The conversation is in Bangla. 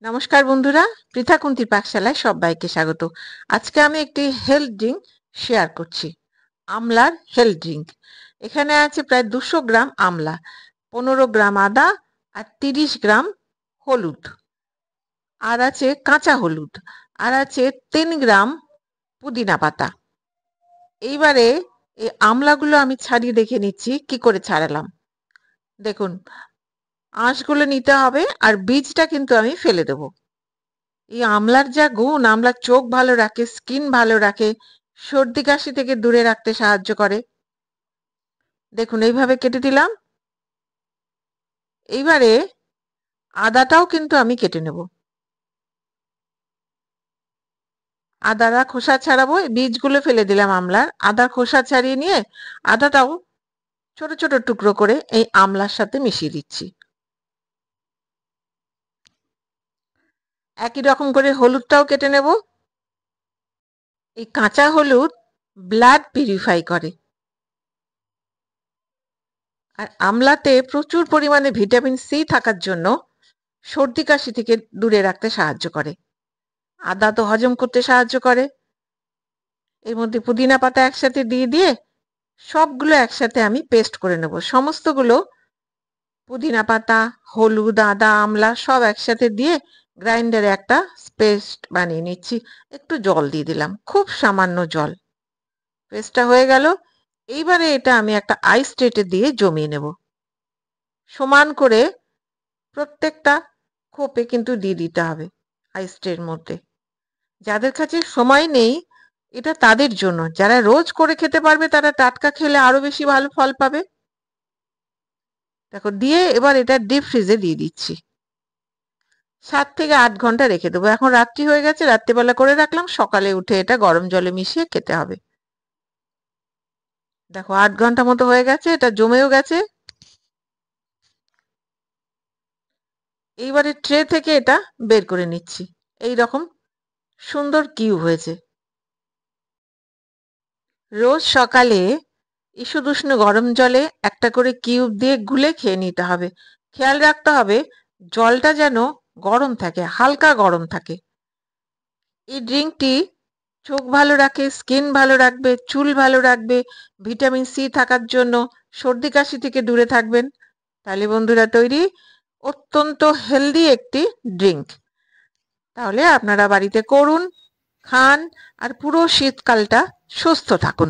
নমস্কার বন্ধুরা, পৃথা কুন্তির পাকশালায় সবাইকে স্বাগত। আজকে আমি একটি হেলথ ড্রিঙ্ক শেয়ার করছি, আমলার হেলথ ড্রিঙ্ক। এখানে আছে প্রায় 200 গ্রাম আমলা, 15 গ্রাম আদা আর 30 গ্রাম হলুদ, আর আছে কাঁচা হলুদ, আর আছে 3 গ্রাম পুদিনা পাতা। এইবারে এই আমলাগুলো আমি ছাড়িয়ে দেখে নিচ্ছি কি করে ছাড়ালাম। দেখুন, আঁশগুলো নিতে হবে আর বীজটা কিন্তু আমি ফেলে দেবো। এই আমলার যা গুণ, আমলার চোখ ভালো রাখে, স্কিন ভালো রাখে, সর্দি কাশি থেকে দূরে রাখতে সাহায্য করে। দেখুন, এইভাবে কেটে দিলাম। এইবারে আদাটাও কিন্তু আমি কেটে নেব। আদাটা খোসা ছাড়াবো, বীজগুলো ফেলে দিলাম আমলার। আদার খোসা ছাড়িয়ে নিয়ে আদাটাও ছোট ছোট টুকরো করে এই আমলার সাথে মিশিয়ে দিচ্ছি। একই রকম করে হলুদটাও কেটে নেব। এই কাঁচা হলুদ ব্লাড পিউরিফাই করে, আর আমলাতে প্রচুর পরিমাণে ভিটামিন সি থাকার জন্য সর্দি কাশি থেকে দূরে রাখতে সাহায্য করে। আদা তো হজম করতে সাহায্য করে। এর মধ্যে পুদিনা পাতা একসাথে দিয়ে দিয়ে সবগুলো একসাথে আমি পেস্ট করে নেব। সমস্তগুলো পুদিনা পাতা, হলুদ, আদা, আমলা সব একসাথে দিয়ে গ্রাইন্ডারে একটা পেস্ট বানিয়ে নিচ্ছি। একটু জল দিয়ে দিলাম, খুব সামান্য জল। পেস্টটা হয়ে গেল। এইবারে এটা আমি একটা আইস ট্রেতে দিয়ে জমিয়ে নেব। সমান করে প্রত্যেকটা খোপে কিন্তু দিয়ে দিতে হবে আইস ট্রের মধ্যে। যাদের কাছে সময় নেই, এটা তাদের জন্য। যারা রোজ করে খেতে পারবে তারা টাটকা খেলে আরো বেশি ভালো ফল পাবে। দেখো, দিয়ে এবার এটা ডিপ ফ্রিজে দিয়ে দিচ্ছি। 7 থেকে 8 ঘন্টা রেখে দেবো। এখন রাত্রি হয়ে গেছে, রাত্রিবেলা করে রাখলাম, সকালে উঠে এটা গরম জলে মিশিয়ে খেতে হবে। দেখো, 8 ঘন্টা মতো হয়ে গেছে, এটা জমেও গেছে। এইবারে ট্রে থেকে এটা বের করে নিচ্ছি। এই রকম সুন্দর কিউব হয়েছে। রোজ সকালে ঈষদুষ্ণ গরম জলে একটা করে কিউব দিয়ে গুলে খেয়ে নিতে হবে। খেয়াল রাখতে হবে জলটা যেন গরম থাকে, হালকা গরম থাকে। এই ড্রিঙ্কটি চোখ ভালো রাখে, স্কিন ভালো রাখবে, চুল ভালো রাখবে, ভিটামিন সি থাকার জন্য সর্দি কাশি থেকে দূরে থাকবেন। তাহলে বন্ধুরা, তৈরি অত্যন্ত হেলদি একটি ড্রিঙ্ক। তাহলে আপনারা বাড়িতে করুন, খান, আর পুরো শীতকালটা সুস্থ থাকুন।